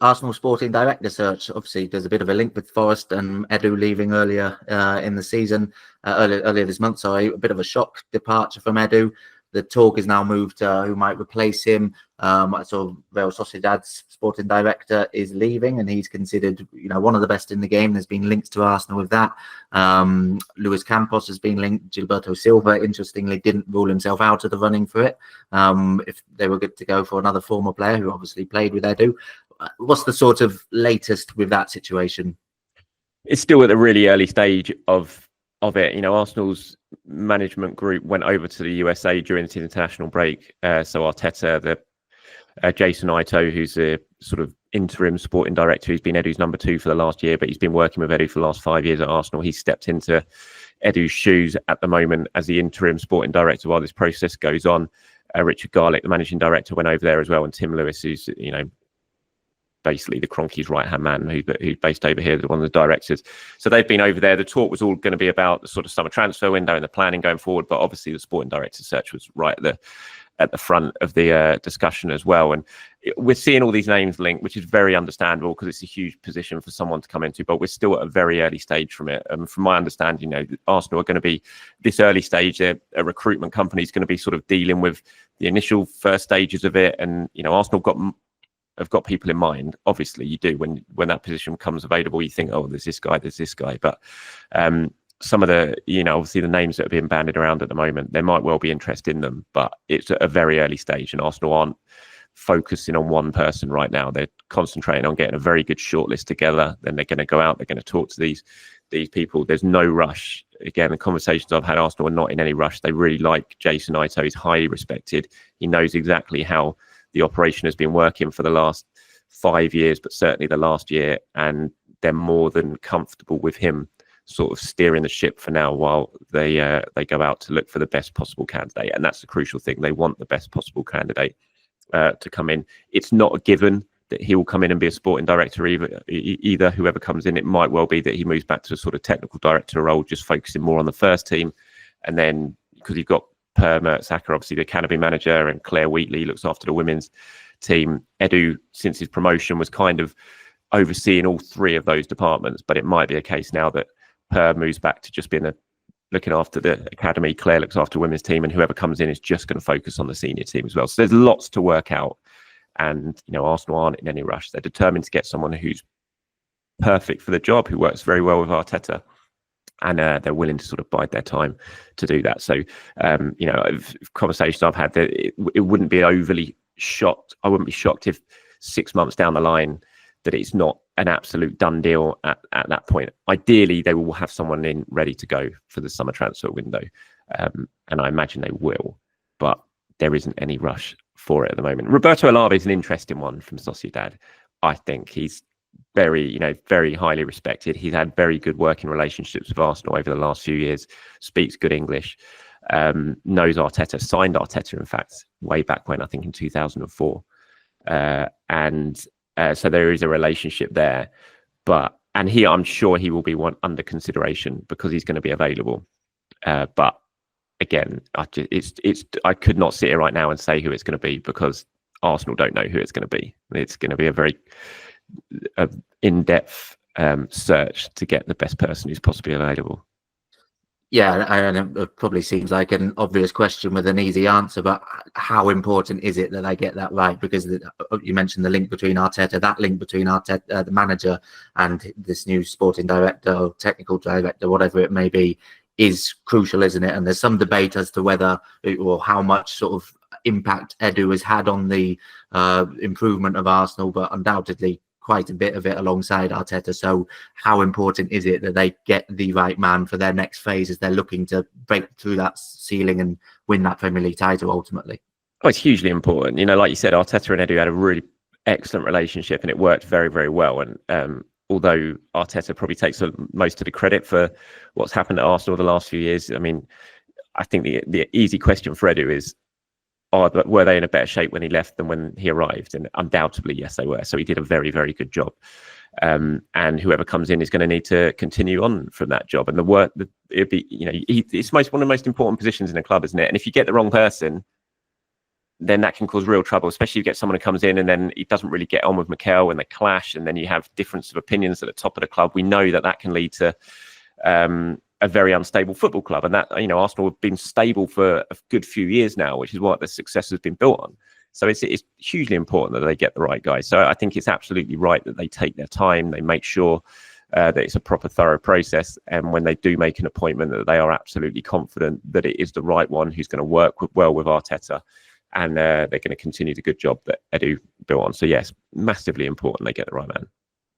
Arsenal Sporting Director search. Obviously, there's a bit of a link with Forest and Edu leaving earlier in the season, earlier this month. Sorry, a bit of a shock departure from Edu. The talk is now moved to who might replace him. So Real Sociedad's sporting director is leaving, and he's considered, one of the best in the game. There's been links to Arsenal with that. Luis Campos has been linked. Gilberto Silva, interestingly, didn't rule himself out of the running for it. If they were good to go for another former player who obviously played with Edu. What's the sort of latest with that situation? It's still at the really early stage of it. Arsenal's management group went over to the USA during the international break. So Arteta, Jason Ito, who's the sort of interim sporting director, he's been Edu's number 2 for the last year, but he's been working with Edu for the last 5 years at Arsenal. He's stepped into Edu's shoes at the moment as the interim sporting director while this process goes on. Richard Garlick, the managing director, went over there as well, and Tim Lewis, who's basically the Kroenke's right-hand man, who's based over here, one of the directors. So they've been over there. The talk was all going to be about the sort of summer transfer window and the planning going forward, but obviously the sporting director search was right at the front of the discussion as well. And we're seeing all these names linked, which is very understandable because it's a huge position for someone to come into, but we're still at a very early stage from it. From my understanding, Arsenal are going to be this early stage, a recruitment company is going to be sort of dealing with the initial first stages of it. And, Arsenal have got people in mind. Obviously you do when that position becomes available, you think, oh, there's this guy, but some of the obviously the names that are being bandied around at the moment, there might well be interest in them, but it's at a very early stage, and Arsenal aren't focusing on one person right now. They're concentrating on getting a very good shortlist together. Then they're going to go out, they're going to talk to these people. There's no rush. Again, the conversations I've had, Arsenal are not in any rush. They really like Jason Ito. He's highly respected. He knows exactly how the operation has been working for the last 5 years, but certainly the last year, and they're more than comfortable with him sort of steering the ship for now while they go out to look for the best possible candidate. And that's the crucial thing. They want the best possible candidate to come in. It's not a given that he will come in and be a sporting director either. Whoever comes in, it might well be that he moves back to a sort of technical director role, just focusing more on the first team. And then because you've got Per Mertesacker, obviously the academy manager, and Claire Wheatley looks after the women's team. Edu, since his promotion, was kind of overseeing all 3 of those departments, but it might be a case now that Per moves back to just being looking after the academy, Claire looks after the women's team, and whoever comes in is just going to focus on the senior team as well. So there's lots to work out, and Arsenal aren't in any rush. They're determined to get someone who's perfect for the job, who works very well with Arteta, and they're willing to sort of bide their time to do that. So conversations I've had, it wouldn't be overly shocked. I wouldn't be shocked if 6 months down the line that it's not an absolute done deal at that point. Ideally, they will have someone in ready to go for the summer transfer window, and I imagine they will, but there isn't any rush for it at the moment. Roberto Alave is an interesting one from Sociedad. I think he's very highly respected. He's had very good working relationships with Arsenal over the last few years, speaks good English, knows Arteta, signed Arteta, in fact, way back when, I think in 2004. So there is a relationship there, and I'm sure he will be one under consideration because he's going to be available. But again, I could not sit here right now and say who it's going to be because Arsenal don't know who it's going to be. It's going to be a very in-depth search to get the best person who's possibly available. Yeah, and it probably seems like an obvious question with an easy answer, but how important is it that I get that right? Because you mentioned the link between Arteta, the manager, and this new sporting director or technical director, whatever it may be, is crucial, isn't it? And there's some debate as to whether or how much sort of impact Edu has had on the improvement of Arsenal, but undoubtedly quite a bit of it alongside Arteta. So how important is it that they get the right man for their next phase as they're looking to break through that ceiling and win that Premier League title ultimately? Oh, it's hugely important. Like you said, Arteta and Edu had a really excellent relationship and it worked very, very well. And although Arteta probably takes most of the credit for what's happened at Arsenal the last few years, I mean, I think the easy question for Edu is, were they in a better shape when he left than when he arrived? And undoubtedly, yes, they were. So he did a very, very good job. And whoever comes in is going to need to continue on from that job. And the work, it'd be, it's one of the most important positions in a club, isn't it? And if you get the wrong person, then that can cause real trouble, especially if you get someone who comes in and then he doesn't really get on with Mikel and they clash, and then you have difference of opinions at the top of the club. We know that that can lead to a very unstable football club, and that, you know, Arsenal have been stable for a good few years now, which is what the success has been built on. So it's hugely important that they get the right guys. So I think it's absolutely right that they take their time, they make sure that it's a proper, thorough process, and when they do make an appointment, that they are absolutely confident that it is the right one who's going to work well with Arteta, and they're going to continue the good job that Edu built on. So yes, massively important they get the right man.